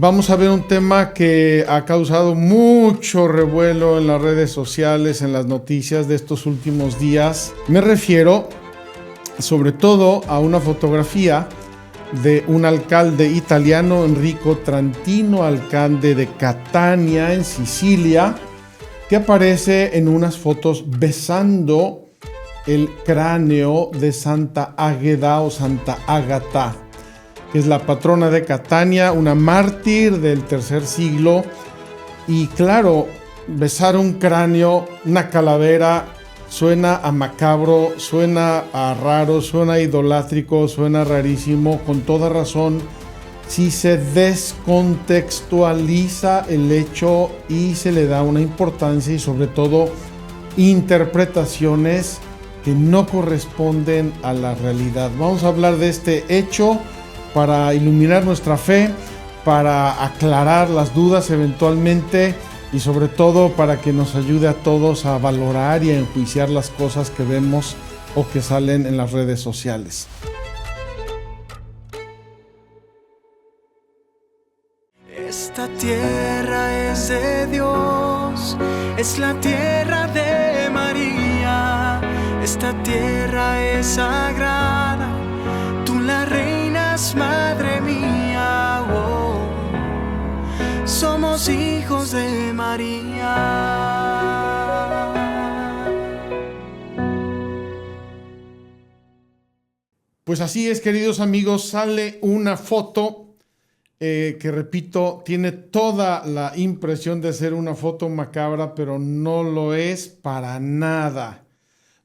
vamos a ver un tema que ha causado mucho revuelo en las redes sociales, en las noticias de estos últimos días. Me refiero sobre todo a una fotografía de un alcalde italiano, Enrico Trantino, alcalde de Catania, en Sicilia, que aparece en unas fotos besando el cráneo de Santa Águeda o Santa Ágata, que es la patrona de Catania, una mártir del tercer siglo. Y claro, besar un cráneo, una calavera, suena a macabro, suena a raro, suena a idolátrico, suena rarísimo, con toda razón, si se descontextualiza el hecho y se le da una importancia y sobre todo interpretaciones que no corresponden a la realidad. Vamos a hablar de este hecho para iluminar nuestra fe, para aclarar las dudas eventualmente y sobre todo para que nos ayude a todos a valorar y a enjuiciar las cosas que vemos o que salen en las redes sociales. Esta tierra es de Dios, es la tierra de María. Esta tierra es sagrada, tú la reinas, madre mía. Oh, somos hijos de María. Pues así es, queridos amigos, sale una foto que, repito, tiene toda la impresión de ser una foto macabra, pero no lo es para nada.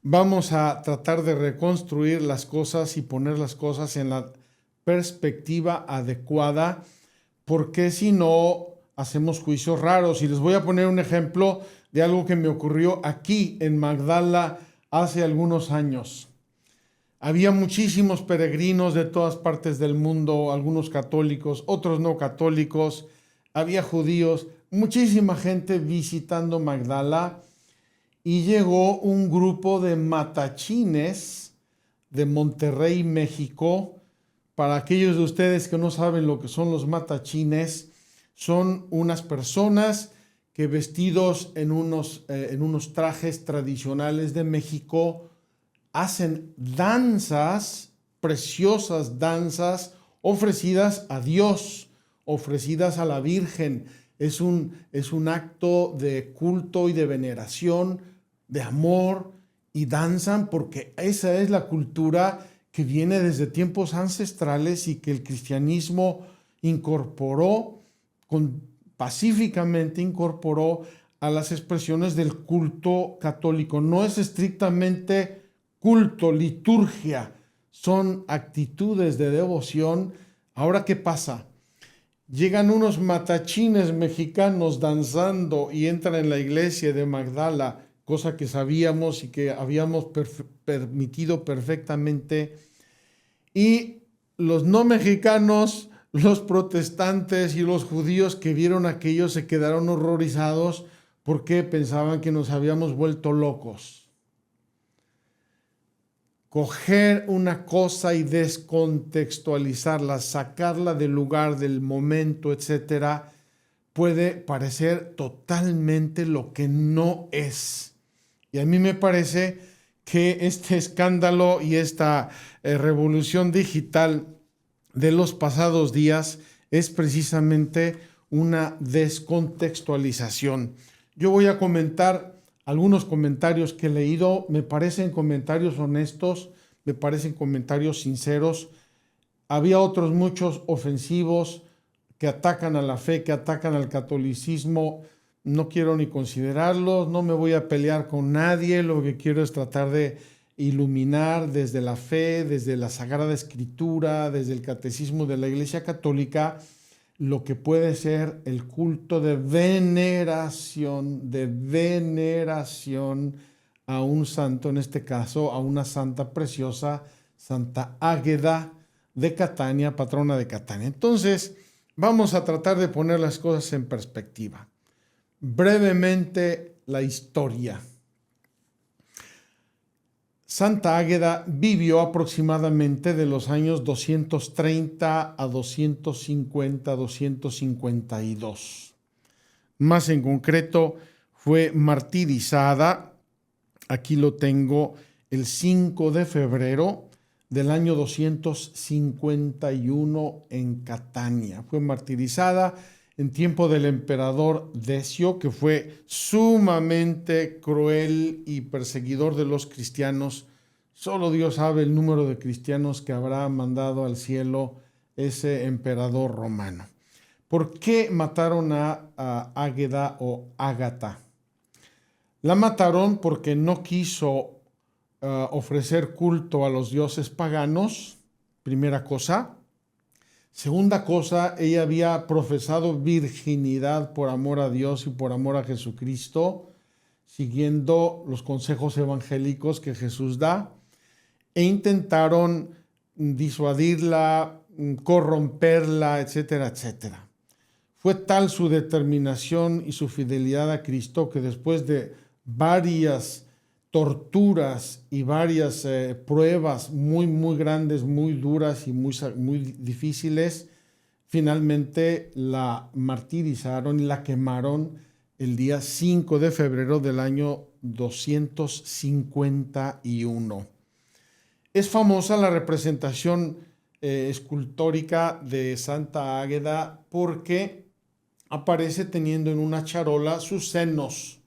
Vamos a tratar de reconstruir las cosas y poner las cosas en la perspectiva adecuada, porque si no, hacemos juicios raros. Y les voy a poner un ejemplo de algo que me ocurrió aquí en Magdala hace algunos años. Había muchísimos peregrinos de todas partes del mundo, algunos católicos, otros no católicos, había judíos, muchísima gente visitando Magdala. Y llegó un grupo de matachines de Monterrey, México. Para aquellos de ustedes que no saben lo que son los matachines, son unas personas que vestidos en unos trajes tradicionales de México hacen danzas, preciosas danzas ofrecidas a Dios, ofrecidas a la Virgen. Es un acto de culto y de veneración, de amor, y danzan porque esa es la cultura que viene desde tiempos ancestrales y que el cristianismo incorporó, pacíficamente incorporó a las expresiones del culto católico. No es estrictamente culto, liturgia, son actitudes de devoción. Ahora, ¿qué pasa? Llegan unos matachines mexicanos danzando y entran en la iglesia de Magdala, cosa que sabíamos y que habíamos permitido perfectamente. Y los no mexicanos, los protestantes y los judíos que vieron aquello se quedaron horrorizados porque pensaban que nos habíamos vuelto locos. Coger una cosa y descontextualizarla, sacarla del lugar, del momento, etcétera, puede parecer totalmente lo que no es. Y a mí me parece que este escándalo y esta revolución digital de los pasados días es precisamente una descontextualización. Yo voy a comentar algunos comentarios que he leído. Me parecen comentarios honestos, me parecen comentarios sinceros. Había otros muchos ofensivos que atacan a la fe, que atacan al catolicismo. No quiero ni considerarlos, no me voy a pelear con nadie. Lo que quiero es tratar de iluminar desde la fe, desde la Sagrada Escritura, desde el catecismo de la Iglesia Católica, lo que puede ser el culto de veneración a un santo, en este caso a una santa preciosa, Santa Águeda de Catania, patrona de Catania. Entonces, vamos a tratar de poner las cosas en perspectiva. Brevemente, la historia. Santa Águeda vivió aproximadamente de los años 230 a 250, 252. Más en concreto, fue martirizada, aquí lo tengo, el 5 de febrero del año 251 en Catania. Fue martirizada en tiempo del emperador Decio, que fue sumamente cruel y perseguidor de los cristianos. Solo Dios sabe el número de cristianos que habrá mandado al cielo ese emperador romano. ¿Por qué mataron a Águeda o Ágata? La mataron porque no quiso ofrecer culto a los dioses paganos, primera cosa. Segunda cosa, ella había profesado virginidad por amor a Dios y por amor a Jesucristo, siguiendo los consejos evangélicos que Jesús da, e intentaron disuadirla, corromperla, etcétera, etcétera. Fue tal su determinación y su fidelidad a Cristo que después de varias torturas y varias pruebas muy, muy grandes, muy duras y muy difíciles, finalmente la martirizaron y la quemaron el día 5 de febrero del año 251. Es famosa la representación escultórica de Santa Águeda porque aparece teniendo en una charola sus senos.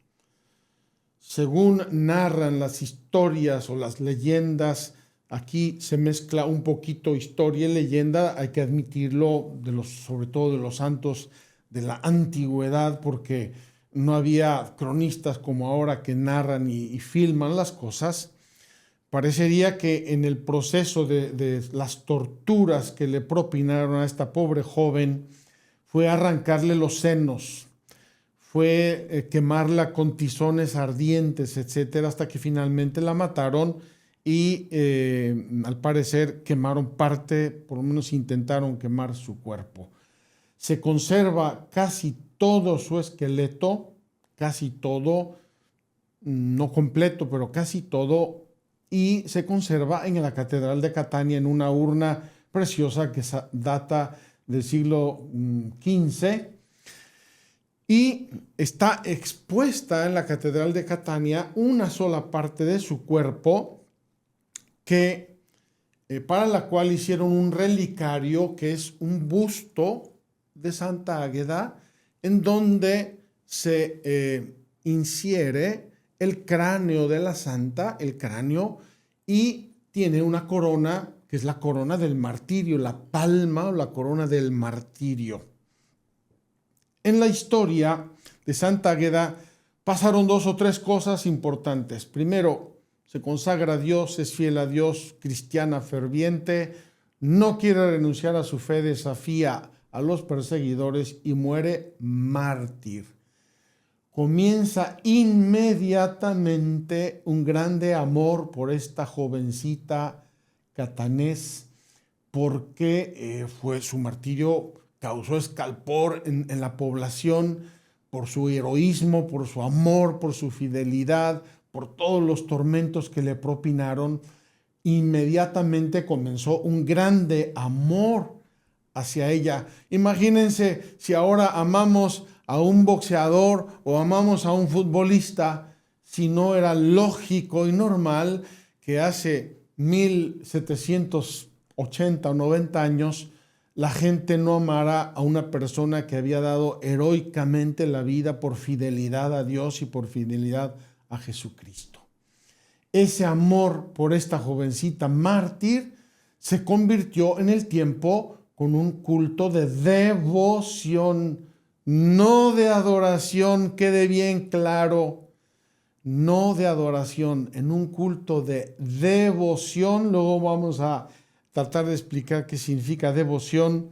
Según narran las historias o las leyendas, aquí se mezcla un poquito historia y leyenda, hay que admitirlo, sobre todo de los santos de la antigüedad, porque no había cronistas como ahora que narran y filman las cosas. Parecería que en el proceso de las torturas que le propinaron a esta pobre joven, fue arrancarle los senos, fue quemarla con tizones ardientes, etcétera, hasta que finalmente la mataron y al parecer quemaron parte, por lo menos intentaron quemar su cuerpo. Se conserva casi todo su esqueleto, casi todo, no completo, pero casi todo, y se conserva en la Catedral de Catania en una urna preciosa que data del siglo XV. Y está expuesta en la Catedral de Catania una sola parte de su cuerpo para la cual hicieron un relicario que es un busto de Santa Águeda en donde se insiere el cráneo de la santa, el cráneo, y tiene una corona que es la corona del martirio, la palma o la corona del martirio. En la historia de Santa Águeda pasaron 2 o 3 cosas importantes. Primero, se consagra a Dios, es fiel a Dios, cristiana ferviente, no quiere renunciar a su fe, desafía a los perseguidores y muere mártir. Comienza inmediatamente un grande amor por esta jovencita catanés, porque fue su martirio, causó escalpor en la población por su heroísmo, por su amor, por su fidelidad, por todos los tormentos que le propinaron. Inmediatamente comenzó un grande amor hacia ella. Imagínense si ahora amamos a un boxeador o amamos a un futbolista, si no era lógico y normal que hace 1780 o 90 años la gente no amara a una persona que había dado heroicamente la vida por fidelidad a Dios y por fidelidad a Jesucristo. Ese amor por esta jovencita mártir se convirtió en el tiempo con un culto de devoción, no de adoración, quede bien claro, no de adoración, en un culto de devoción. Luego vamos a tratar de explicar qué significa devoción,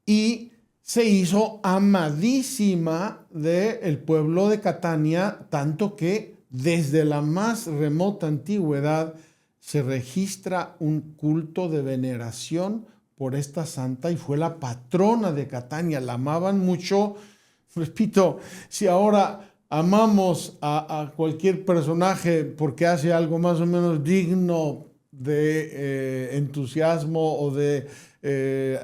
y se hizo amadísima del pueblo de Catania, tanto que desde la más remota antigüedad se registra un culto de veneración por esta santa y fue la patrona de Catania. La amaban mucho. Repito, si ahora amamos a cualquier personaje porque hace algo más o menos digno de entusiasmo o de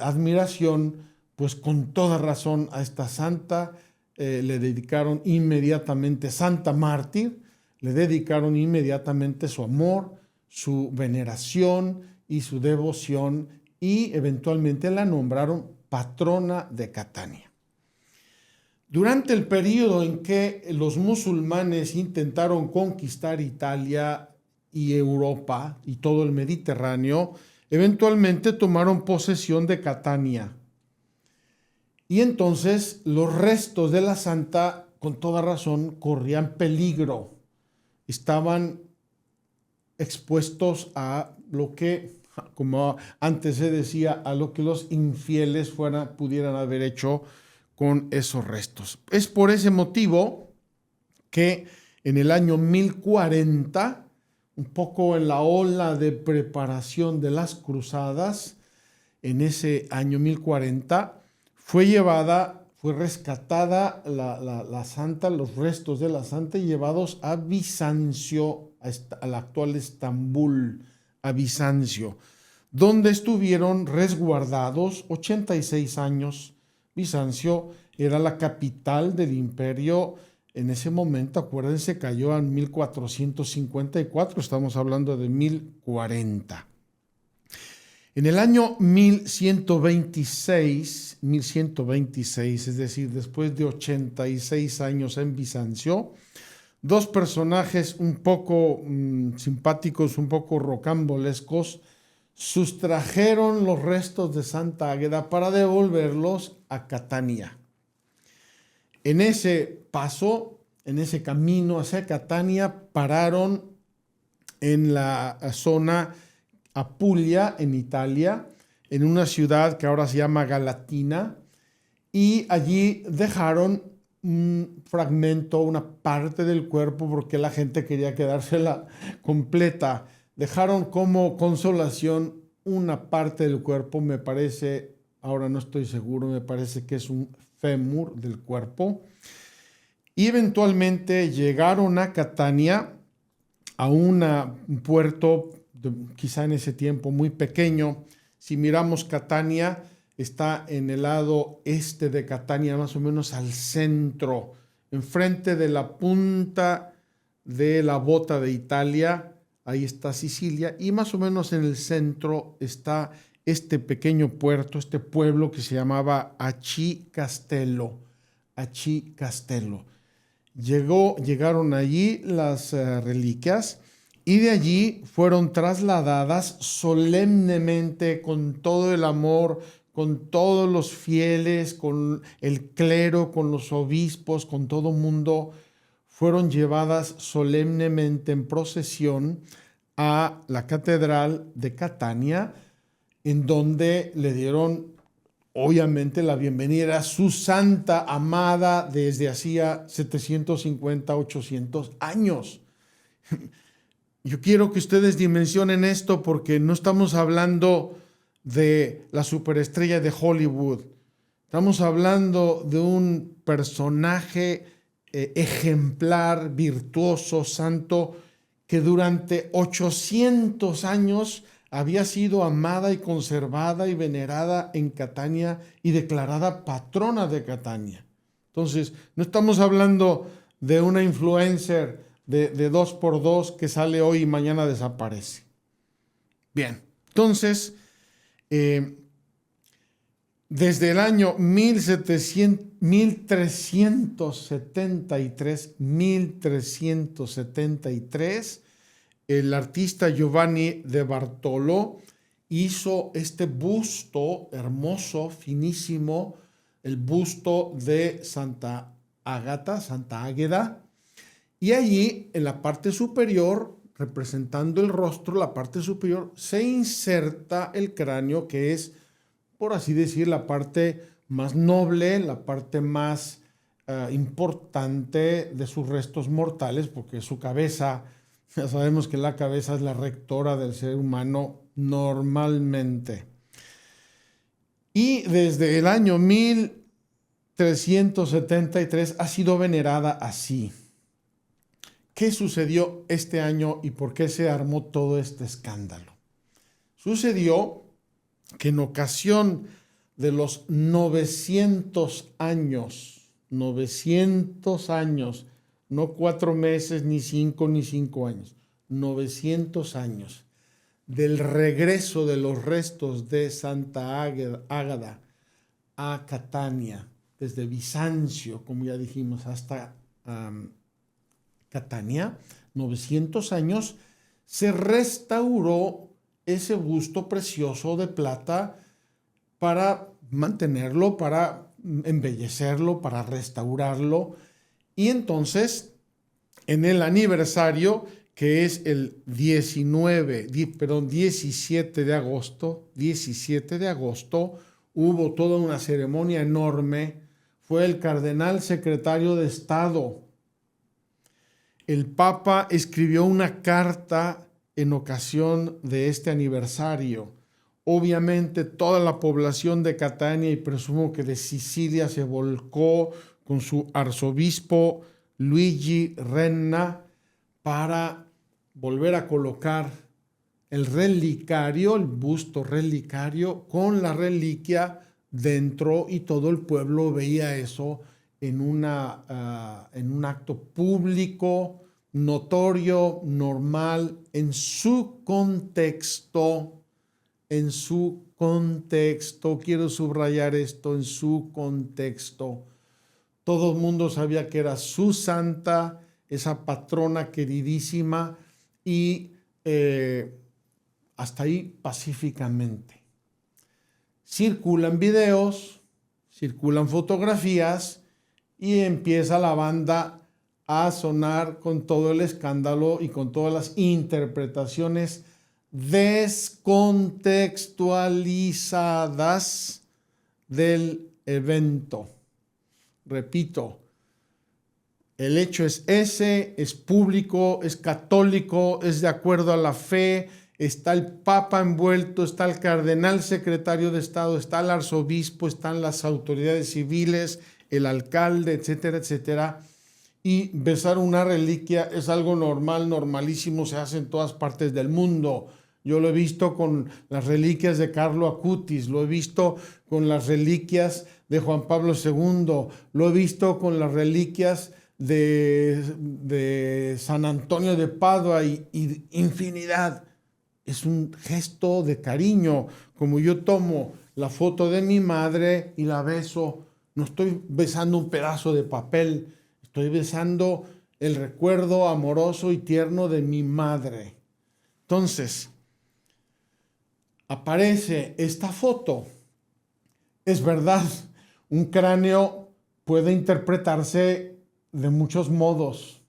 admiración, pues con toda razón a esta santa le dedicaron inmediatamente, santa mártir, le dedicaron inmediatamente su amor, su veneración y su devoción, y eventualmente la nombraron patrona de Catania. Durante el periodo en que los musulmanes intentaron conquistar Italia y Europa y todo el Mediterráneo, eventualmente tomaron posesión de Catania. Y entonces los restos de la santa, con toda razón, corrían peligro. Estaban expuestos a lo que, como antes se decía, a lo que los infieles pudieran haber hecho con esos restos. Es por ese motivo que en el año 1040, un poco en la ola de preparación de las cruzadas, en ese año 1040, fue rescatada la santa, los restos de la santa, y llevados a Bizancio, al actual Estambul, a Bizancio, donde estuvieron resguardados 86 años. Bizancio era la capital del imperio en ese momento. Acuérdense, cayó en 1454, estamos hablando de 1040. En el año 1126, es decir, después de 86 años en Bizancio, dos personajes un poco simpáticos, un poco rocambolescos, sustrajeron los restos de Santa Águeda para devolverlos a Catania. En ese paso, en ese camino hacia Catania, pararon en la zona Apulia, en Italia, en una ciudad que ahora se llama Galatina, y allí dejaron un fragmento, una parte del cuerpo, porque la gente quería quedársela completa. Dejaron como consolación una parte del cuerpo, me parece, ahora no estoy seguro, me parece que es un fémur del cuerpo, y eventualmente llegaron a Catania, a un puerto quizá en ese tiempo muy pequeño. Si miramos Catania, está en el lado este de Catania, más o menos al centro, enfrente de la punta de la bota de Italia. Ahí está Sicilia, y más o menos en el centro está este pequeño puerto, este pueblo que se llamaba Aci Castello. Aci Castello. Llegaron allí las reliquias, y de allí fueron trasladadas solemnemente, con todo el amor, con todos los fieles, con el clero, con los obispos, con todo mundo. Fueron llevadas solemnemente en procesión a la catedral de Catania, en donde le dieron obviamente la bienvenida a su santa amada desde hacía 750, 800 años. Yo quiero que ustedes dimensionen esto, porque no estamos hablando de la superestrella de Hollywood. Estamos hablando de un personaje ejemplar, virtuoso, santo, que durante 800 años había sido amada y conservada y venerada en Catania y declarada patrona de Catania. Entonces, no estamos hablando de una influencer de 2x2 que sale hoy y mañana desaparece. Bien, entonces, desde el año 1373, el artista Giovanni de Bartolo hizo este busto hermoso, finísimo, el busto de Santa Águeda, y allí en la parte superior, representando el rostro, la parte superior, se inserta el cráneo, que es, por así decir, la parte más noble, la parte más importante de sus restos mortales, porque su cabeza, ya sabemos que la cabeza es la rectora del ser humano normalmente. Y desde el año 1373 ha sido venerada así. ¿Qué sucedió este año y por qué se armó todo este escándalo? Sucedió que en ocasión de los 900 años, no 4 meses, ni 5 años, 900 años del regreso de los restos de Santa Ágada a Catania, desde Bizancio, como ya dijimos, hasta Catania, 900 años, se restauró ese busto precioso de plata para mantenerlo, para embellecerlo, para restaurarlo. Y entonces, en el aniversario, que es el 17 de agosto, hubo toda una ceremonia enorme. Fue el cardenal secretario de Estado. El Papa escribió una carta en ocasión de este aniversario. Obviamente toda la población de Catania y presumo que de Sicilia se volcó con su arzobispo Luigi Renna para volver a colocar el relicario, el busto relicario con la reliquia dentro, y todo el pueblo veía eso en un acto público, notorio, normal, en su contexto, quiero subrayar esto, en su contexto. Todo el mundo sabía que era su santa, esa patrona queridísima, y hasta ahí pacíficamente. Circulan videos, circulan fotografías y empieza la banda a sonar con todo el escándalo y con todas las interpretaciones descontextualizadas del evento. Repito, el hecho es ese, es público, es católico, es de acuerdo a la fe, está el Papa envuelto, está el cardenal secretario de Estado, está el arzobispo, están las autoridades civiles, el alcalde, etcétera, etcétera. Y besar una reliquia es algo normal, normalísimo, se hace en todas partes del mundo. Yo lo he visto con las reliquias de Carlo Acutis, lo he visto con las reliquias de Juan Pablo II, lo he visto con las reliquias de San Antonio de Padua y infinidad. Es un gesto de cariño, como yo tomo la foto de mi madre y la beso. No estoy besando un pedazo de papel, estoy besando el recuerdo amoroso y tierno de mi madre. Entonces, aparece esta foto. Es verdad, un cráneo puede interpretarse de muchos modos.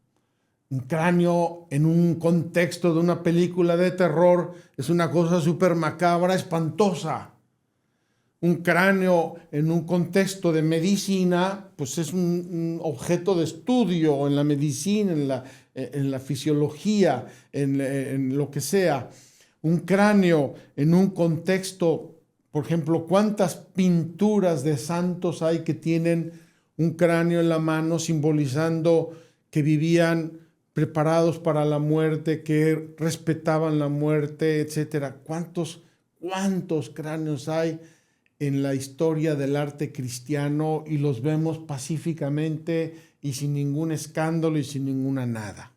Un cráneo en un contexto de una película de terror es una cosa súper macabra, espantosa. Un cráneo en un contexto de medicina, pues es un objeto de estudio en la medicina, en la fisiología, en lo que sea. Un cráneo en un contexto, por ejemplo, ¿cuántas pinturas de santos hay que tienen un cráneo en la mano simbolizando que vivían preparados para la muerte, que respetaban la muerte, etcétera? ¿Cuántos cráneos hay en la historia del arte cristiano y los vemos pacíficamente y sin ningún escándalo y sin ninguna nada?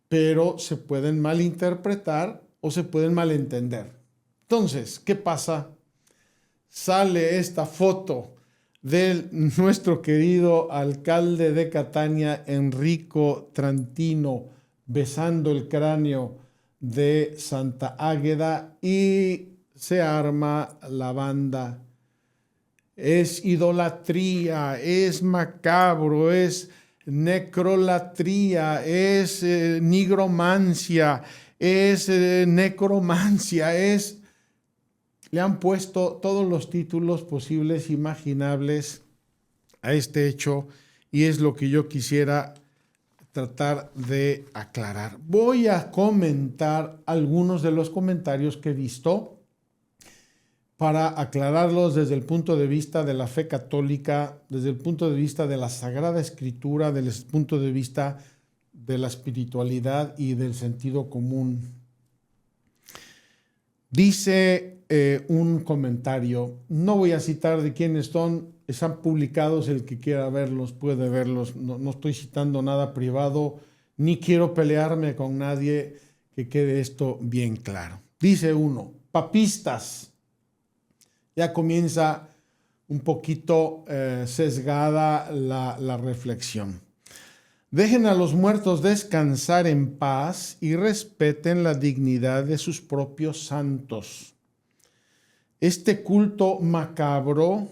Pero se pueden malinterpretar o se pueden malentender. Entonces, ¿qué pasa? Sale esta foto de nuestro querido alcalde de Catania, Enrico Trantino, besando el cráneo de Santa Águeda, y se arma la banda. Es idolatría, es macabro, es necrolatría, es nigromancia, es necromancia, le han puesto todos los títulos posibles, imaginables a este hecho, y es lo que yo quisiera tratar de aclarar. Voy a comentar algunos de los comentarios que he visto, para aclararlos desde el punto de vista de la fe católica, desde el punto de vista de la Sagrada Escritura, desde el punto de vista de la espiritualidad y del sentido común. Dice un comentario, no voy a citar de quiénes son, están publicados, el que quiera verlos puede verlos, no estoy citando nada privado, ni quiero pelearme con nadie, que quede esto bien claro. Dice uno, papistas. Ya comienza un poquito sesgada la reflexión. Dejen a los muertos descansar en paz y respeten la dignidad de sus propios santos. Este culto macabro,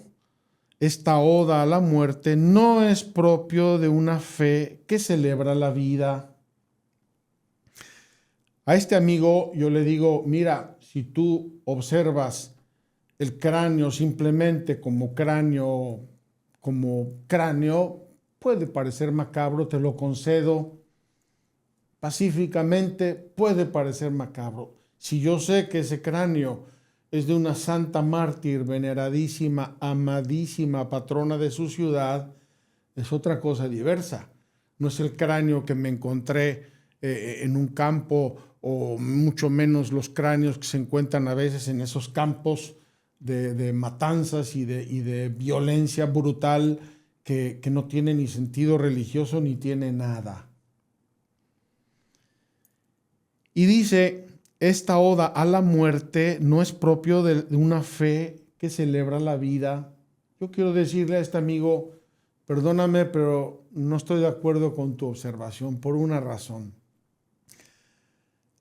esta oda a la muerte, no es propio de una fe que celebra la vida. A este amigo yo le digo, mira, si tú observas el cráneo simplemente como cráneo, puede parecer macabro, te lo concedo. Pacíficamente puede parecer macabro. Si yo sé que ese cráneo es de una santa mártir, veneradísima, amadísima, patrona de su ciudad, es otra cosa diversa. No es el cráneo que me encontré en un campo, o mucho menos los cráneos que se encuentran a veces en esos campos de matanzas y de violencia brutal que no tiene ni sentido religioso ni tiene nada. Y dice, esta oda a la muerte no es propio de una fe que celebra la vida. Yo quiero decirle a este amigo, perdóname, pero no estoy de acuerdo con tu observación por una razón.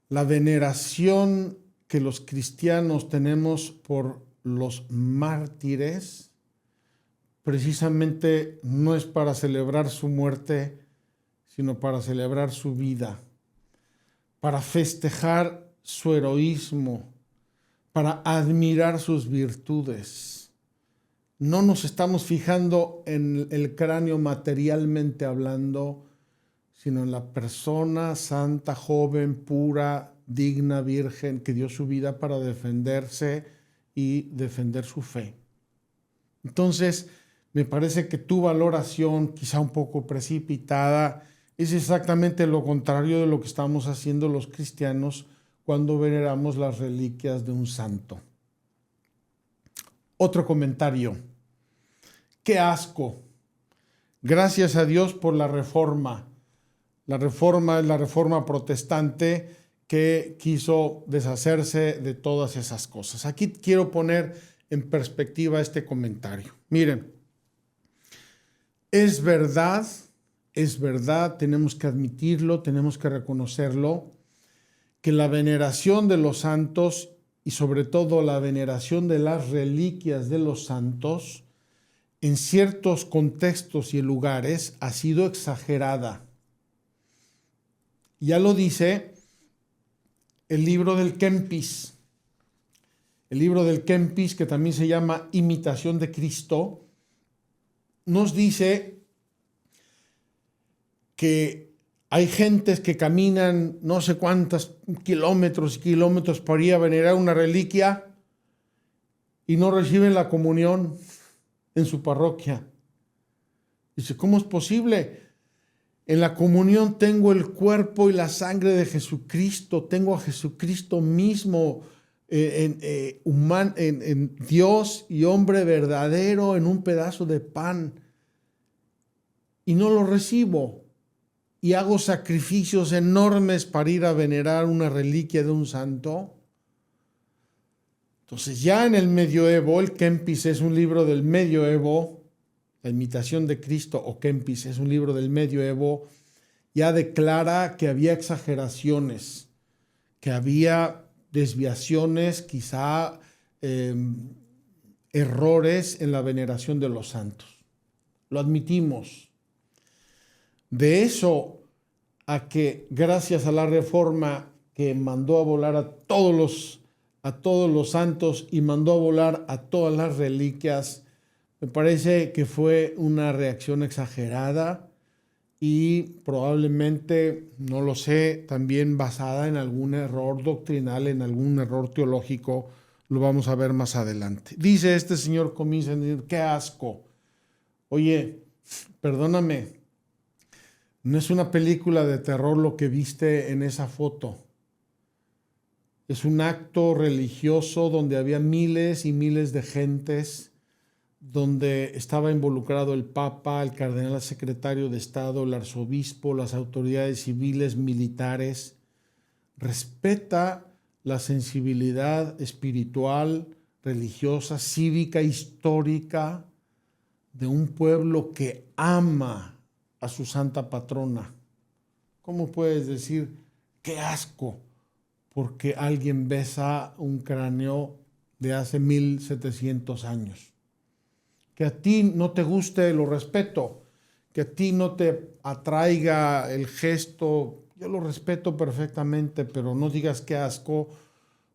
La veneración que los cristianos tenemos por los mártires precisamente no es para celebrar su muerte, sino para celebrar su vida, para festejar su heroísmo, para admirar sus virtudes. No nos estamos fijando en el cráneo materialmente hablando, sino en la persona santa, joven, pura, digna, virgen, que dio su vida para defenderse y defender su fe. Entonces, me parece que tu valoración, quizá un poco precipitada, es exactamente lo contrario de lo que estamos haciendo los cristianos cuando veneramos las reliquias de un santo. Otro comentario. ¡Qué asco! Gracias a Dios por la Reforma. La Reforma es la Reforma protestante que quiso deshacerse de todas esas cosas. Aquí quiero poner en perspectiva este comentario. Miren, es verdad, tenemos que admitirlo, tenemos que reconocerlo, que la veneración de los santos y sobre todo la veneración de las reliquias de los santos en ciertos contextos y lugares ha sido exagerada. Ya lo dice el libro del Kempis. El libro del Kempis, que también se llama Imitación de Cristo, nos dice que hay gentes que caminan no sé cuántos kilómetros y kilómetros para ir a venerar una reliquia y no reciben la comunión en su parroquia. Dice, ¿cómo es posible? En la comunión tengo el cuerpo y la sangre de Jesucristo, tengo a Jesucristo mismo en Dios y hombre verdadero en un pedazo de pan y no lo recibo y hago sacrificios enormes para ir a venerar una reliquia de un santo. Entonces ya en el medioevo, el Kempis es un libro del medioevo, La Imitación de Cristo o Kempis es un libro del medioevo, ya declara que había exageraciones, que había desviaciones, quizá errores en la veneración de los santos. Lo admitimos. De eso a que gracias a la Reforma que mandó a volar a todos los santos y mandó a volar a todas las reliquias, me parece que fue una reacción exagerada y probablemente, no lo sé, también basada en algún error doctrinal, en algún error teológico, Lo vamos a ver más adelante. Dice este señor, comienza a decir, qué asco. Oye, perdóname, no es una película de terror lo que viste en esa foto. Es un acto religioso donde había miles y miles de gentes, donde estaba involucrado el Papa, el cardenal secretario de Estado, el arzobispo, las autoridades civiles, militares. Respeta la sensibilidad espiritual, religiosa, cívica, histórica de un pueblo que ama a su santa patrona. ¿Cómo puedes decir qué asco porque alguien besa un cráneo de hace 1700 años? Que a ti no te guste, lo respeto. Que a ti no te atraiga el gesto, yo lo respeto perfectamente, pero no digas qué asco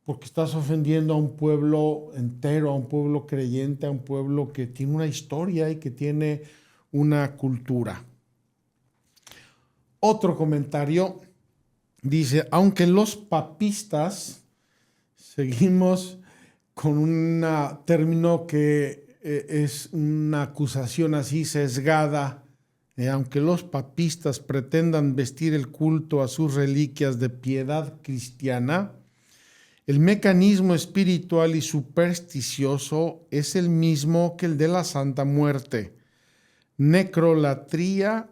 porque estás ofendiendo a un pueblo entero, a un pueblo creyente, a un pueblo que tiene una historia y que tiene una cultura. Otro comentario dice, aunque los papistas, seguimos con un término que es una acusación así sesgada, aunque los papistas pretendan vestir el culto a sus reliquias de piedad cristiana, el mecanismo espiritual y supersticioso es el mismo que el de la Santa Muerte, necrolatría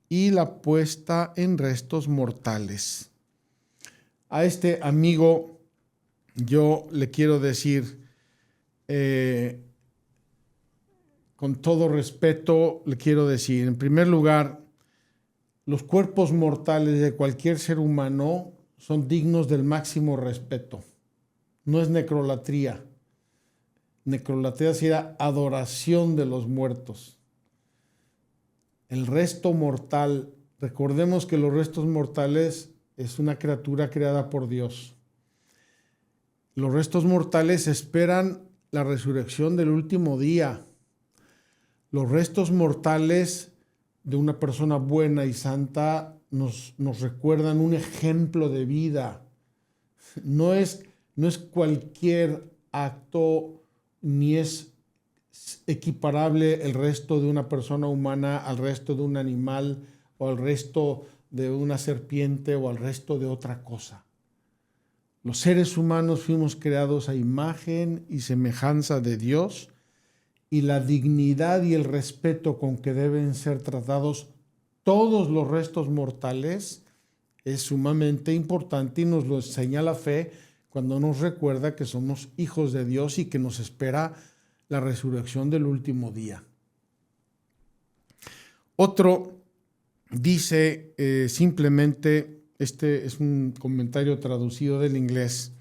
y la puesta en restos mortales. A este amigo yo le quiero decir, con todo respeto, le quiero decir, en primer lugar, los cuerpos mortales de cualquier ser humano son dignos del máximo respeto. No es necrolatría. Necrolatría sería adoración de los muertos. El resto mortal, recordemos que los restos mortales es una criatura creada por Dios. Los restos mortales esperan la resurrección del último día. Los restos mortales de una persona buena y santa nos recuerdan un ejemplo de vida. No es cualquier acto, ni es equiparable el resto de una persona humana al resto de un animal o al resto de una serpiente o al resto de otra cosa. Los seres humanos fuimos creados a imagen y semejanza de Dios, y la dignidad y el respeto con que deben ser tratados todos los restos mortales es sumamente importante y nos lo enseña la fe cuando nos recuerda que somos hijos de Dios y que nos espera la resurrección del último día. Otro dice simplemente, este es un comentario traducido del inglés,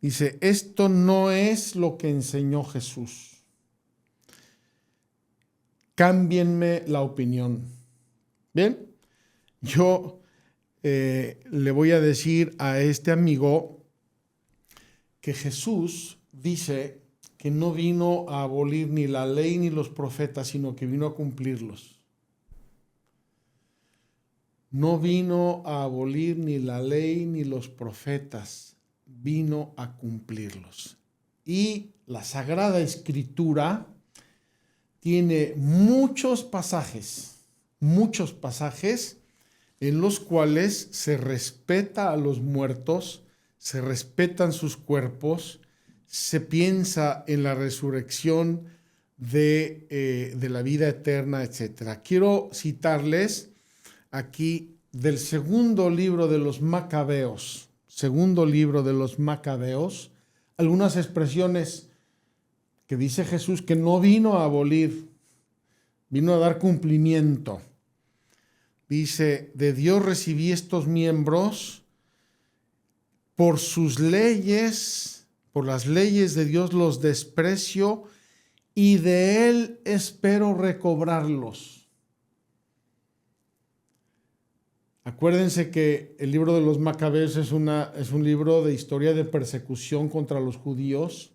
dice, esto no es lo que enseñó Jesús. Cámbienme la opinión. Bien, yo le voy a decir a este amigo que Jesús dice que no vino a abolir ni la ley ni los profetas, sino que vino a cumplirlos. No vino a abolir ni la ley ni los profetas, vino a cumplirlos. Y la Sagrada Escritura tiene muchos pasajes en los cuales se respeta a los muertos, se respetan sus cuerpos, se piensa en la resurrección de la vida eterna, etc. Quiero citarles aquí del segundo libro de los Macabeos, algunas expresiones que dice Jesús que no vino a abolir, vino a dar cumplimiento. Dice, de Dios recibí estos miembros, por sus leyes, por las leyes de Dios los desprecio y de Él espero recobrarlos. Acuérdense que el libro de los Macabeos es un libro de historia de persecución contra los judíos.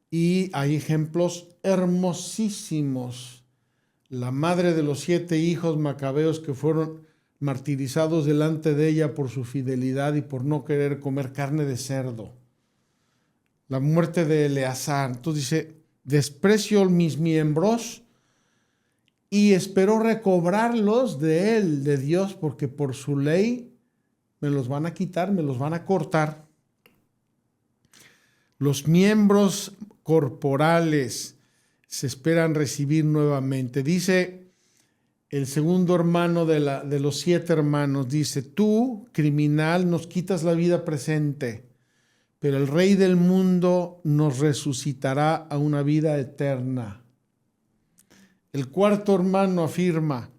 Y hay ejemplos hermosísimos. La madre de los 7 hijos macabeos que fueron martirizados delante de ella por su fidelidad y por no querer comer carne de cerdo. la muerte de Eleazar. Entonces dice, desprecio mis miembros y espero recobrarlos de él, de Dios, porque por su ley me los van a quitar, me los van a cortar. Los miembros corporales se esperan recibir nuevamente. Dice el segundo hermano de los 7 hermanos, dice, tú, criminal, nos quitas la vida presente, pero el Rey del mundo nos resucitará a una vida eterna. El cuarto hermano afirma,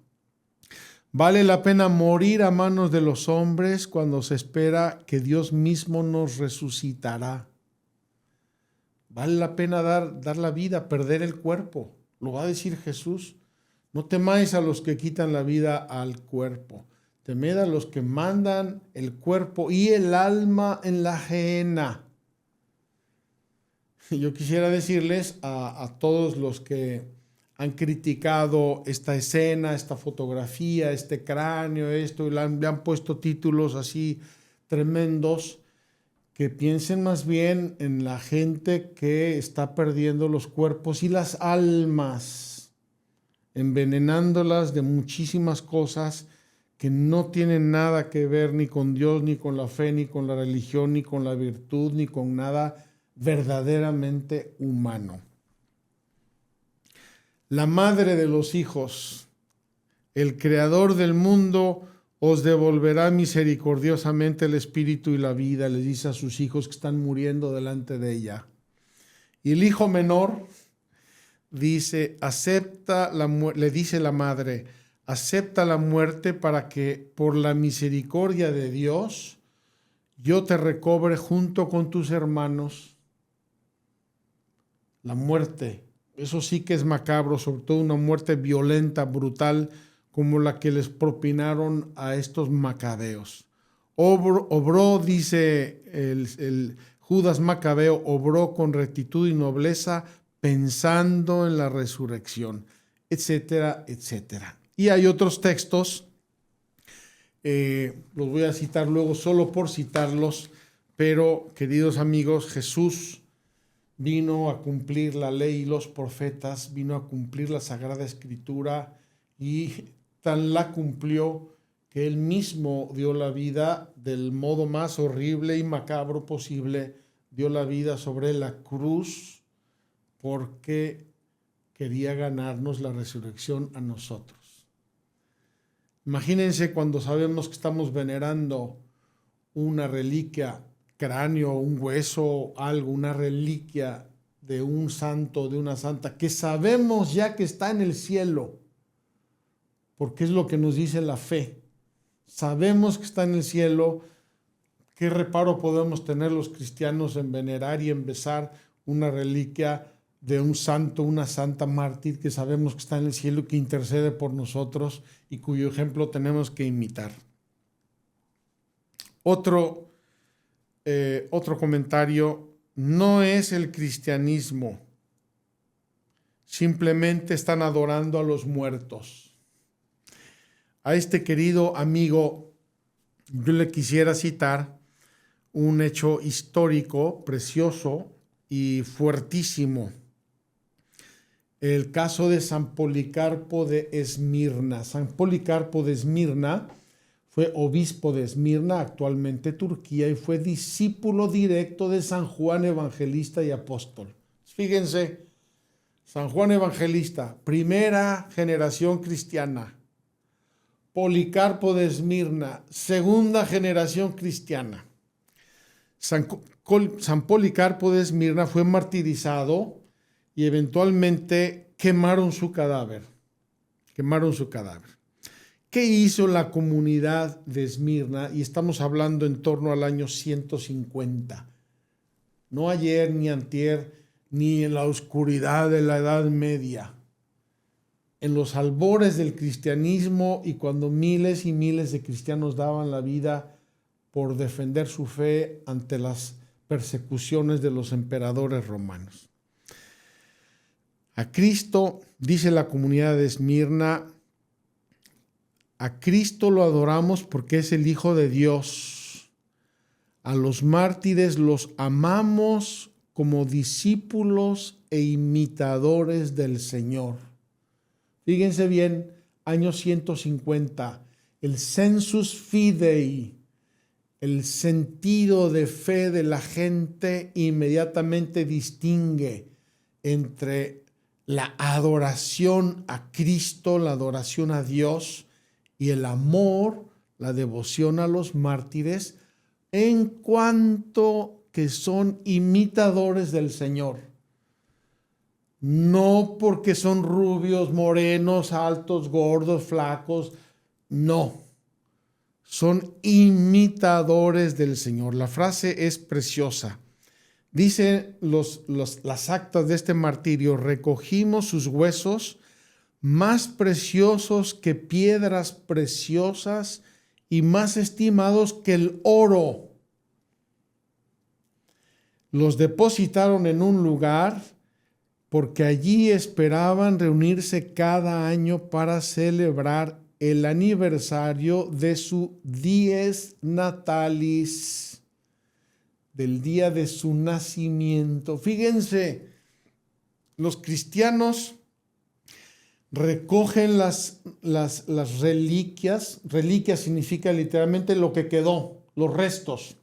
vale la pena morir a manos de los hombres cuando se espera que Dios mismo nos resucitará. Vale la pena dar la vida, perder el cuerpo. Lo va a decir Jesús. No temáis a los que quitan la vida al cuerpo. Temed a los que mandan el cuerpo y el alma en la gehenna. Yo quisiera decirles a todos los que han criticado esta escena, esta fotografía, este cráneo, esto, y le han puesto títulos así tremendos, que piensen más bien en la gente que está perdiendo los cuerpos y las almas, envenenándolas de muchísimas cosas que no tienen nada que ver ni con Dios, ni con la fe, ni con la religión, ni con la virtud, ni con nada verdaderamente humano. La madre de los hijos, el creador del mundo, os devolverá misericordiosamente el espíritu y la vida, les dice a sus hijos que están muriendo delante de ella. Y el hijo menor dice, le dice la madre, acepta la muerte para que por la misericordia de Dios yo te recobre junto con tus hermanos. La muerte, eso sí que es macabro, sobre todo una muerte violenta, brutal, como la que les propinaron a estos macabeos. Obró, dice el Judas Macabeo, obró con rectitud y nobleza pensando en la resurrección, etcétera, etcétera. Y hay otros textos, los voy a citar luego solo por citarlos, pero queridos amigos, Jesús vino a cumplir la ley y los profetas, vino a cumplir la Sagrada Escritura y tan la cumplió que él mismo dio la vida del modo más horrible y macabro posible, dio la vida sobre la cruz porque quería ganarnos la resurrección a nosotros. Imagínense cuando sabemos que estamos venerando una reliquia, cráneo, un hueso, algo, una reliquia de un santo, de una santa, que sabemos ya que está en el cielo, porque es lo que nos dice la fe. Sabemos que está en el cielo. ¿Qué reparo podemos tener los cristianos en venerar y en besar una reliquia de un santo, una santa mártir que sabemos que está en el cielo y que intercede por nosotros y cuyo ejemplo tenemos que imitar? Otro comentario, no es el cristianismo, simplemente están adorando a los muertos. A este querido amigo yo le quisiera citar un hecho histórico precioso y fuertísimo. El caso de San Policarpo de Esmirna. San Policarpo de Esmirna fue obispo de Esmirna, actualmente Turquía, y fue discípulo directo de San Juan Evangelista y apóstol. Fíjense, San Juan Evangelista, primera generación cristiana. Policarpo de Esmirna, segunda generación cristiana. San Policarpo de Esmirna fue martirizado y eventualmente quemaron su cadáver. ¿Qué hizo la comunidad de Esmirna? Y estamos hablando en torno al año 150. No ayer, ni antier, ni en la oscuridad de la Edad Media. En los albores del cristianismo y cuando miles y miles de cristianos daban la vida por defender su fe ante las persecuciones de los emperadores romanos. A Cristo, dice la comunidad de Esmirna, a Cristo lo adoramos porque es el Hijo de Dios. A los mártires los amamos como discípulos e imitadores del Señor. Fíjense bien, año 150, el sensus fidei, el sentido de fe de la gente inmediatamente distingue entre la adoración a Cristo, la adoración a Dios, y el amor, la devoción a los mártires, en cuanto que son imitadores del Señor. No porque son rubios, morenos, altos, gordos, flacos, no. Son imitadores del Señor. La frase es preciosa. Dice las actas de este martirio: recogimos sus huesos, más preciosos que piedras preciosas y más estimados que el oro. Los depositaron en un lugar porque allí esperaban reunirse cada año para celebrar el aniversario de su dies natalis, del día de su nacimiento. Fíjense, los cristianos recogen las reliquias. Reliquias significa literalmente lo que quedó, los restos.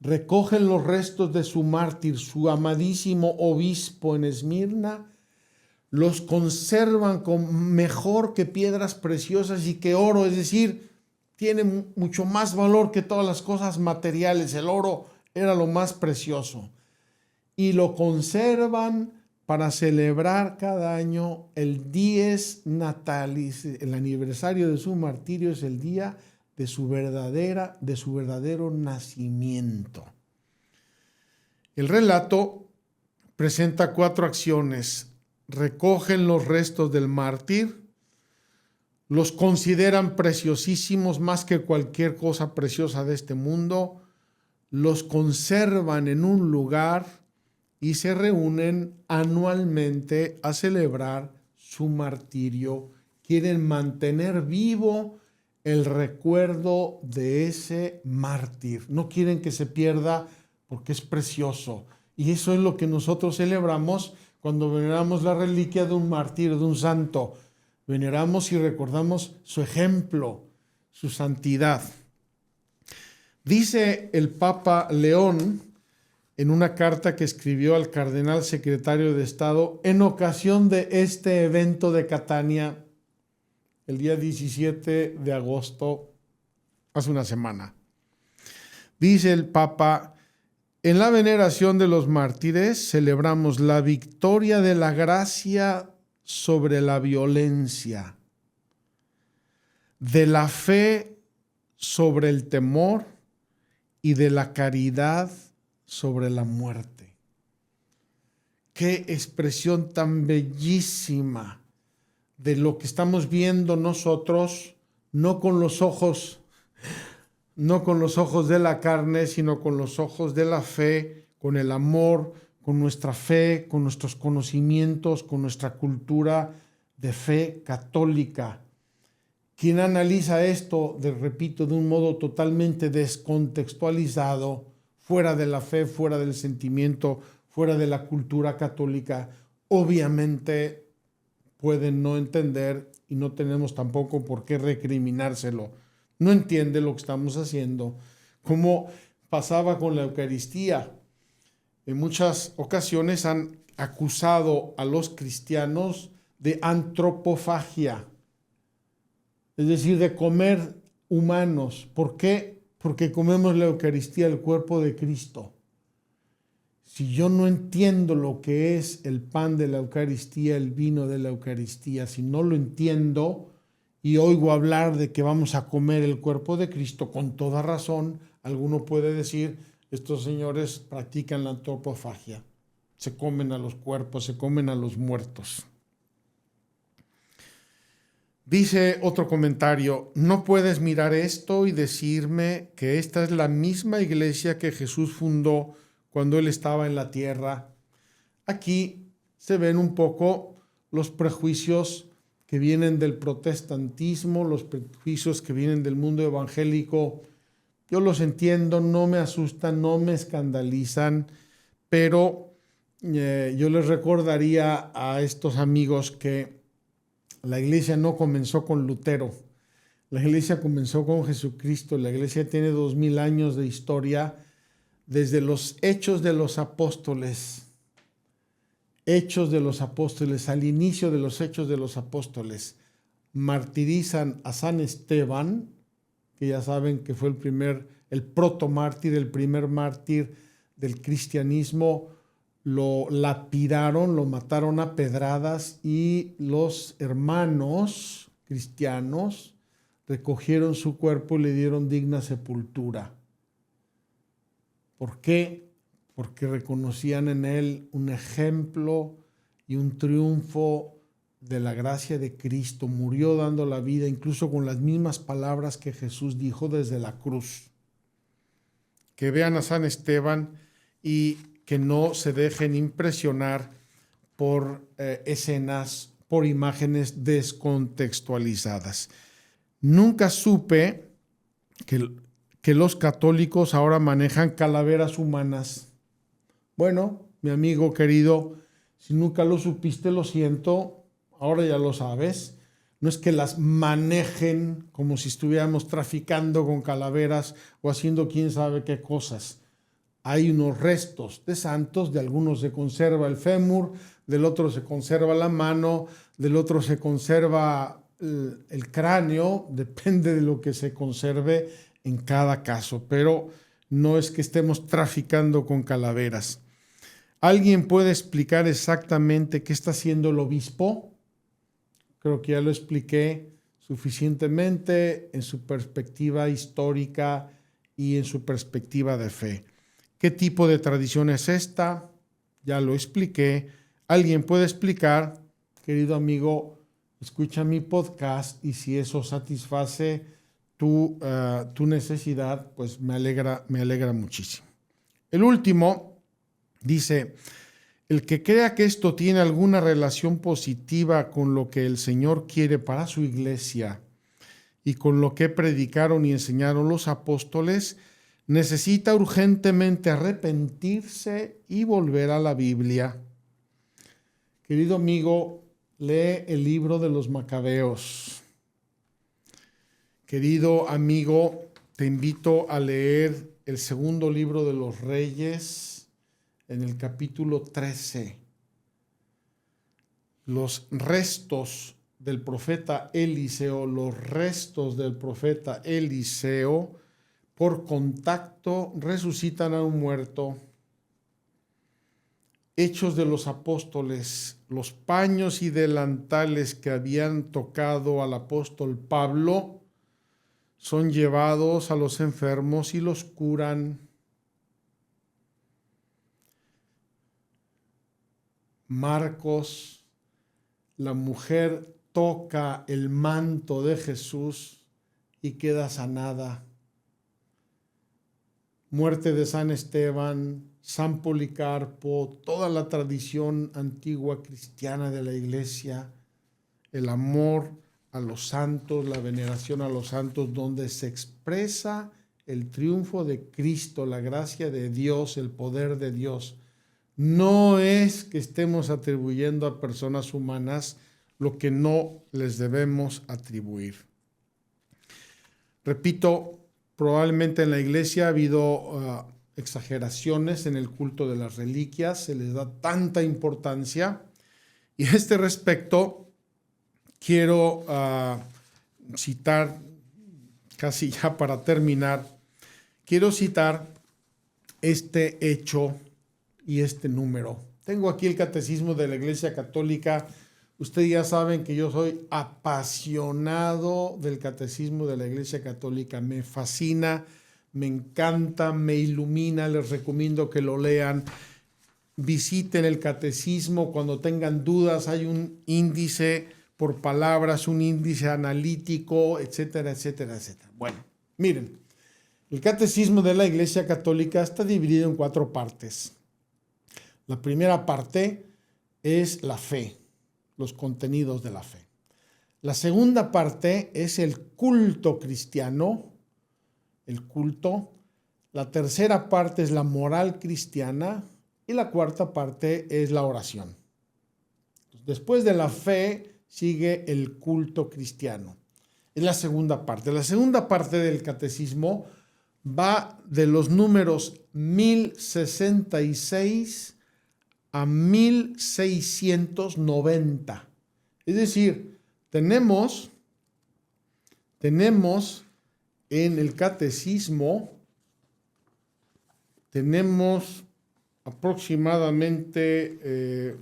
Recogen los restos de su mártir, su amadísimo obispo en Esmirna, los conservan con mejor que piedras preciosas y que oro, es decir, tiene mucho más valor que todas las cosas materiales. El oro era lo más precioso. Y lo conservan para celebrar cada año el dies natalis, el aniversario de su martirio, es el día de su verdadero nacimiento. El relato presenta 4 acciones. Recogen los restos del mártir, los consideran preciosísimos más que cualquier cosa preciosa de este mundo, los conservan en un lugar y se reúnen anualmente a celebrar su martirio. Quieren mantener vivo el recuerdo de ese mártir. No quieren que se pierda porque es precioso. Y eso es lo que nosotros celebramos cuando veneramos la reliquia de un mártir, de un santo. Veneramos y recordamos su ejemplo, su santidad. Dice el Papa León en una carta que escribió al cardenal secretario de Estado en ocasión de este evento de Catania, el día 17 de agosto, hace una semana. Dice el Papa: en la veneración de los mártires celebramos la victoria de la gracia sobre la violencia, de la fe sobre el temor y de la caridad sobre la muerte. Qué expresión tan bellísima de lo que estamos viendo nosotros, no con los ojos de la carne, sino con los ojos de la fe, con el amor, con nuestra fe, con nuestros conocimientos, con nuestra cultura de fe católica. Quien analiza esto, repito, de un modo totalmente descontextualizado, fuera de la fe, fuera del sentimiento, fuera de la cultura católica, obviamente pueden no entender, y no tenemos tampoco por qué recriminárselo. No entiende lo que estamos haciendo, como pasaba con la Eucaristía. En muchas ocasiones han acusado a los cristianos de antropofagia, es decir, de comer humanos. ¿Por qué? Porque comemos la Eucaristía, el cuerpo de Cristo. Si yo no entiendo lo que es el pan de la Eucaristía, el vino de la Eucaristía, si no lo entiendo y oigo hablar de que vamos a comer el cuerpo de Cristo, con toda razón, alguno puede decir: estos señores practican la antropofagia, se comen a los cuerpos, se comen a los muertos. Dice otro comentario: no puedes mirar esto y decirme que esta es la misma iglesia que Jesús fundó cuando él estaba en la tierra. Aquí se ven un poco los prejuicios que vienen del protestantismo, los prejuicios que vienen del mundo evangélico. Yo los entiendo, no me asustan, no me escandalizan, pero yo les recordaría a estos amigos que la iglesia no comenzó con Lutero, la iglesia comenzó con Jesucristo. La iglesia tiene 2000 años de historia desde los Hechos de los Apóstoles. Hechos de los Apóstoles, al inicio de los Hechos de los Apóstoles, martirizan a San Esteban, que ya saben que fue el protomártir, el primer mártir del cristianismo. Lo lapidaron, lo mataron a pedradas y los hermanos cristianos recogieron su cuerpo y le dieron digna sepultura. ¿Por qué? Porque reconocían en él un ejemplo y un triunfo de la gracia de Cristo. Murió dando la vida, incluso con las mismas palabras que Jesús dijo desde la cruz. Que vean a San Esteban y que no se dejen impresionar por escenas, por imágenes descontextualizadas. Nunca supe que los católicos ahora manejan calaveras humanas. Bueno, mi amigo querido, si nunca lo supiste, lo siento, ahora ya lo sabes. No es que las manejen como si estuviéramos traficando con calaveras o haciendo quién sabe qué cosas. Hay unos restos de santos, de algunos se conserva el fémur, del otro se conserva la mano, del otro se conserva el cráneo, depende de lo que se conserve en cada caso, pero no es que estemos traficando con calaveras. ¿Alguien puede explicar exactamente qué está haciendo el obispo? Creo que ya lo expliqué suficientemente en su perspectiva histórica y en su perspectiva de fe. ¿Qué tipo de tradición es esta? Ya lo expliqué. ¿Alguien puede explicar? Querido amigo, escucha mi podcast y si eso satisface tu necesidad, pues me alegra muchísimo. El último dice: el que crea que esto tiene alguna relación positiva con lo que el Señor quiere para su iglesia y con lo que predicaron y enseñaron los apóstoles, necesita urgentemente arrepentirse y volver a la Biblia. Querido amigo, lee el libro de los Macabeos. Querido amigo, te invito a leer el segundo libro de los Reyes en el capítulo 13. Los restos del profeta Eliseo, por contacto resucitan a un muerto. Hechos de los Apóstoles, los paños y delantales que habían tocado al apóstol Pablo son llevados a los enfermos y los curan. Marcos, la mujer toca el manto de Jesús y queda sanada. Muerte de San Esteban, San Policarpo, toda la tradición antigua cristiana de la iglesia, el amor a los santos, la veneración a los santos, donde se expresa el triunfo de Cristo, la gracia de Dios, el poder de Dios. No es que estemos atribuyendo a personas humanas lo que no les debemos atribuir. Repito, probablemente en la iglesia ha habido exageraciones en el culto de las reliquias, se les da tanta importancia. Y a este respecto, quiero citar, casi ya para terminar, quiero citar este hecho y este número. Tengo aquí el Catecismo de la Iglesia Católica. Ustedes ya saben que yo soy apasionado del Catecismo de la Iglesia Católica. Me fascina, me encanta, me ilumina. Les recomiendo que lo lean. Visiten el Catecismo cuando tengan dudas. Hay un índice por palabras, un índice analítico, etcétera, etcétera, etcétera. Bueno, miren, el Catecismo de la Iglesia Católica está dividido en 4 partes. La primera parte es la fe, los contenidos de la fe. La segunda parte es el culto cristiano, el culto. La tercera parte es la moral cristiana, Y la cuarta parte es la oración. Después de la fe sigue el culto cristiano. Es la segunda parte. La segunda parte del catecismo va de los números 1066 a 1690. Es decir, tenemos en el catecismo, tenemos aproximadamente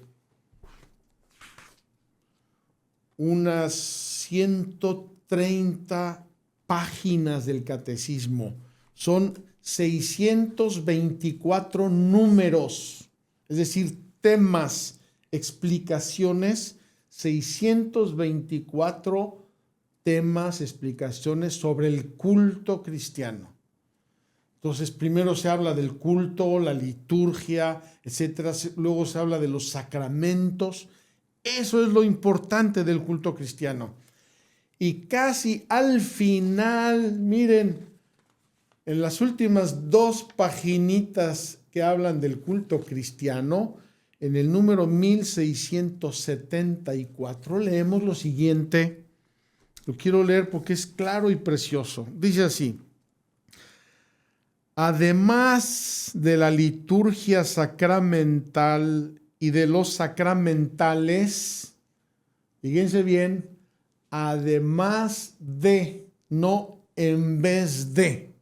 unas 130 páginas del catecismo. Son 624 números, es decir, temas, explicaciones, 624 temas, explicaciones sobre el culto cristiano. Entonces, primero se habla del culto, la liturgia, etcétera. Luego se habla de los sacramentos. Eso es lo importante del culto cristiano. Y casi al final, miren, en las últimas 2 paginitas que hablan del culto cristiano, en el número 1674, leemos lo siguiente. Lo quiero leer porque es claro y precioso. Dice así: además de la liturgia sacramental y de los sacramentales, fíjense bien, además de, no en vez de.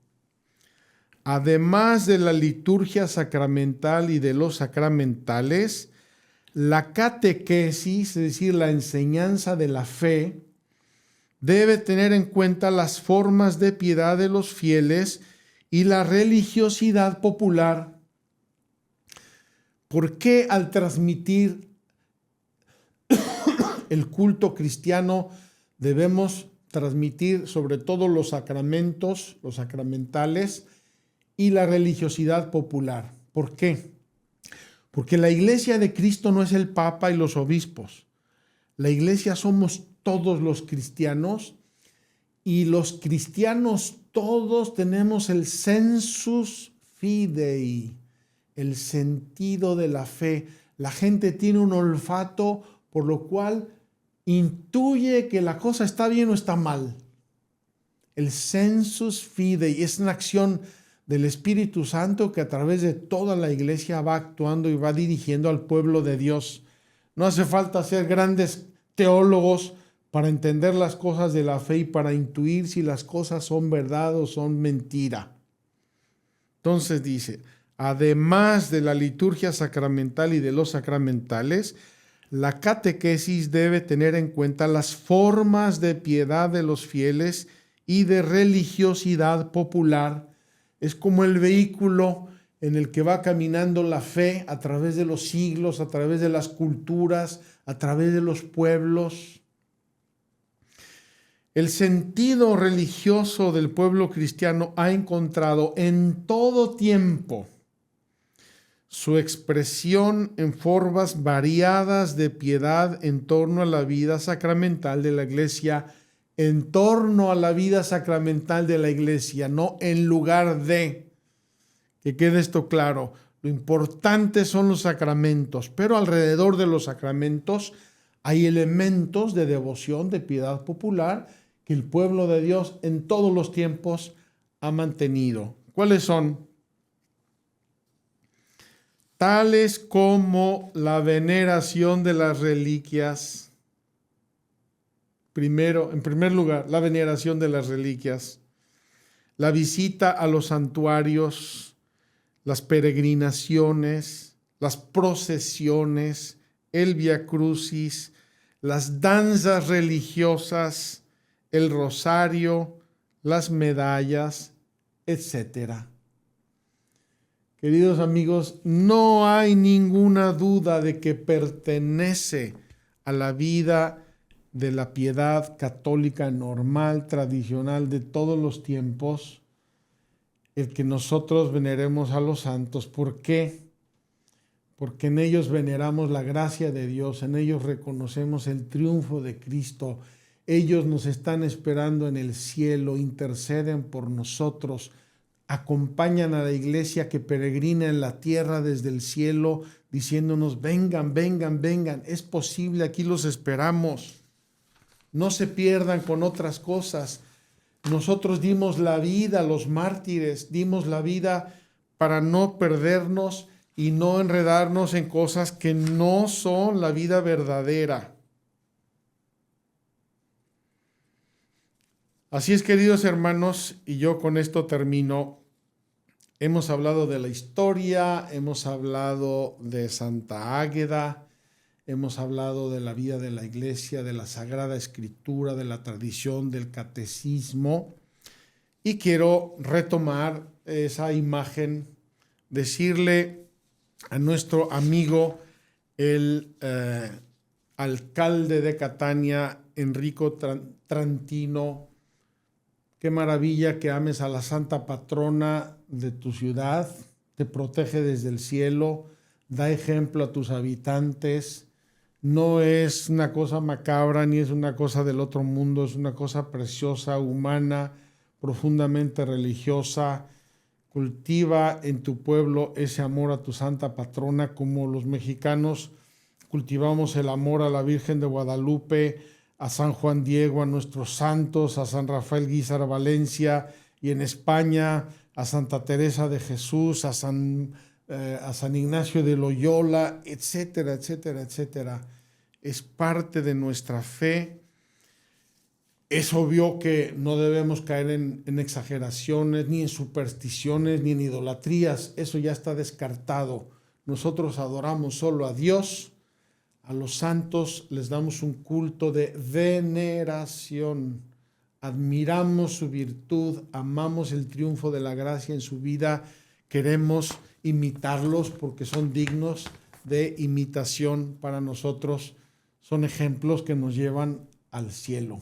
Además de la liturgia sacramental y de los sacramentales, la catequesis, es decir, la enseñanza de la fe, debe tener en cuenta las formas de piedad de los fieles y la religiosidad popular. ¿Por qué al transmitir el culto cristiano debemos transmitir sobre todo los sacramentos, los sacramentales y la religiosidad popular? ¿Por qué? Porque la iglesia de Cristo no es el Papa y los obispos. La iglesia somos todos los cristianos, y los cristianos todos tenemos el sensus fidei, el sentido de la fe. La gente tiene un olfato por lo cual intuye que la cosa está bien o está mal. El sensus fidei es una acción del Espíritu Santo que a través de toda la iglesia va actuando y va dirigiendo al pueblo de Dios. No hace falta ser grandes teólogos para entender las cosas de la fe y para intuir si las cosas son verdad o son mentira. Entonces dice, además de la liturgia sacramental y de los sacramentales, la catequesis debe tener en cuenta las formas de piedad de los fieles y de religiosidad popular. Es como el vehículo en el que va caminando la fe a través de los siglos, a través de las culturas, a través de los pueblos. El sentido religioso del pueblo cristiano ha encontrado en todo tiempo su expresión en formas variadas de piedad en torno a la vida sacramental de la iglesia, en torno a la vida sacramental de la iglesia, no en lugar de. Que quede esto claro. Lo importante son los sacramentos, pero alrededor de los sacramentos hay elementos de devoción, de piedad popular, que el pueblo de Dios en todos los tiempos ha mantenido. ¿Cuáles son? Tales como la veneración de las reliquias. En primer lugar, la veneración de las reliquias, la visita a los santuarios, las peregrinaciones, las procesiones, el Vía Crucis, las danzas religiosas, el rosario, las medallas, etc. Queridos amigos, no hay ninguna duda de que pertenece a la vida de la piedad católica normal, tradicional de todos los tiempos, el que nosotros veneremos a los santos. ¿Por qué? Porque en ellos veneramos la gracia de Dios, en ellos reconocemos el triunfo de Cristo. Ellos nos están esperando en el cielo, interceden por nosotros, acompañan a la iglesia que peregrina en la tierra desde el cielo, diciéndonos, vengan, vengan, vengan, es posible, aquí los esperamos. No se pierdan con otras cosas. Nosotros dimos la vida, los mártires, dimos la vida para no perdernos y no enredarnos en cosas que no son la vida verdadera. Así es, queridos hermanos, y yo con esto termino. Hemos hablado de la historia, hemos hablado de Santa Águeda, hemos hablado de la vida de la iglesia, de la Sagrada Escritura, de la tradición, del catecismo, y quiero retomar esa imagen, decirle a nuestro amigo, el alcalde de Catania, Enrico Trantino, qué maravilla que ames a la santa patrona de tu ciudad, te protege desde el cielo, da ejemplo a tus habitantes. No es una cosa macabra ni es una cosa del otro mundo, es una cosa preciosa, humana, profundamente religiosa. Cultiva en tu pueblo ese amor a tu santa patrona, como los mexicanos cultivamos el amor a la Virgen de Guadalupe, a San Juan Diego, a nuestros santos, a San Rafael Guízar Valencia, y en España a Santa Teresa de Jesús, a San Ignacio de Loyola, etcétera, etcétera, etcétera. Es parte de nuestra fe. Es obvio que no debemos caer en exageraciones, ni en supersticiones, ni en idolatrías. Eso ya está descartado. Nosotros adoramos solo a Dios. A los santos les damos un culto de veneración. Admiramos su virtud, amamos el triunfo de la gracia en su vida. Queremos imitarlos porque son dignos de imitación para nosotros. Son ejemplos que nos llevan al cielo.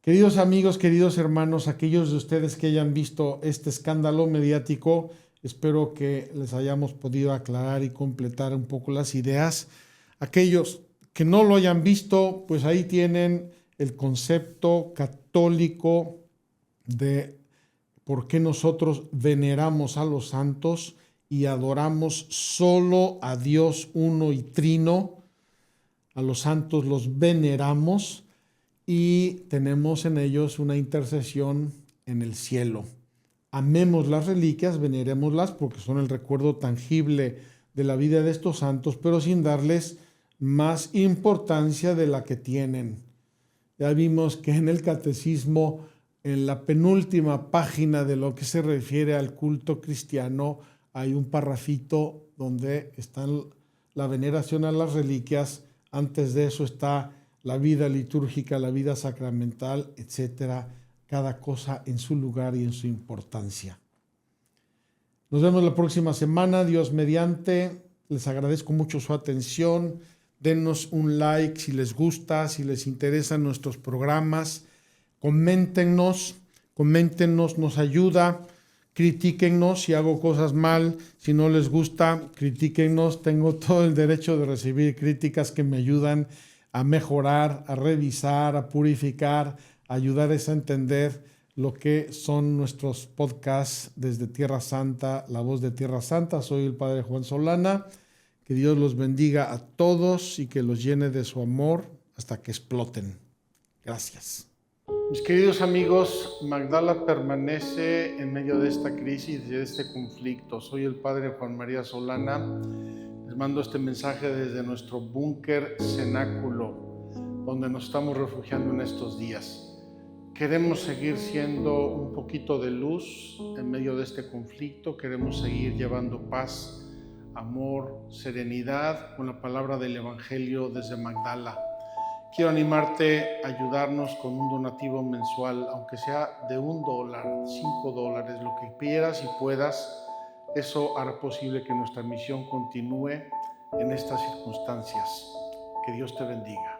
Queridos amigos, queridos hermanos, aquellos de ustedes que hayan visto este escándalo mediático, espero que les hayamos podido aclarar y completar un poco las ideas. Aquellos que no lo hayan visto, pues ahí tienen el concepto católico de por qué nosotros veneramos a los santos y adoramos solo a Dios uno y trino. A los santos los veneramos y tenemos en ellos una intercesión en el cielo. Amemos las reliquias, venerémoslas porque son el recuerdo tangible de la vida de estos santos, pero sin darles más importancia de la que tienen. Ya vimos que en el catecismo, en la penúltima página de lo que se refiere al culto cristiano, hay un parrafito donde está la veneración a las reliquias. Antes de eso está la vida litúrgica, la vida sacramental, etcétera. Cada cosa en su lugar y en su importancia. Nos vemos la próxima semana, Dios mediante. Les agradezco mucho su atención. Denos un like si les gusta, si les interesan nuestros programas. Coméntenos, nos ayuda. Critíquennos si hago cosas mal, si no les gusta, critíquennos. Tengo todo el derecho de recibir críticas que me ayudan a mejorar, a revisar, a purificar, a ayudarles a entender lo que son nuestros podcasts desde Tierra Santa, La Voz de Tierra Santa. Soy el Padre Juan Solana. Que Dios los bendiga a todos y que los llene de su amor hasta que exploten. Gracias. Mis queridos amigos, Magdala permanece en medio de esta crisis y de este conflicto. Soy el Padre Juan María Solana. Les mando este mensaje desde nuestro búnker cenáculo, donde nos estamos refugiando en estos días. Queremos seguir siendo un poquito de luz en medio de este conflicto. Queremos seguir llevando paz, amor, serenidad con la palabra del Evangelio desde Magdala. Quiero animarte a ayudarnos con un donativo mensual, aunque sea de $1, $5, lo que quieras y puedas. Eso hará posible que nuestra misión continúe en estas circunstancias. Que Dios te bendiga.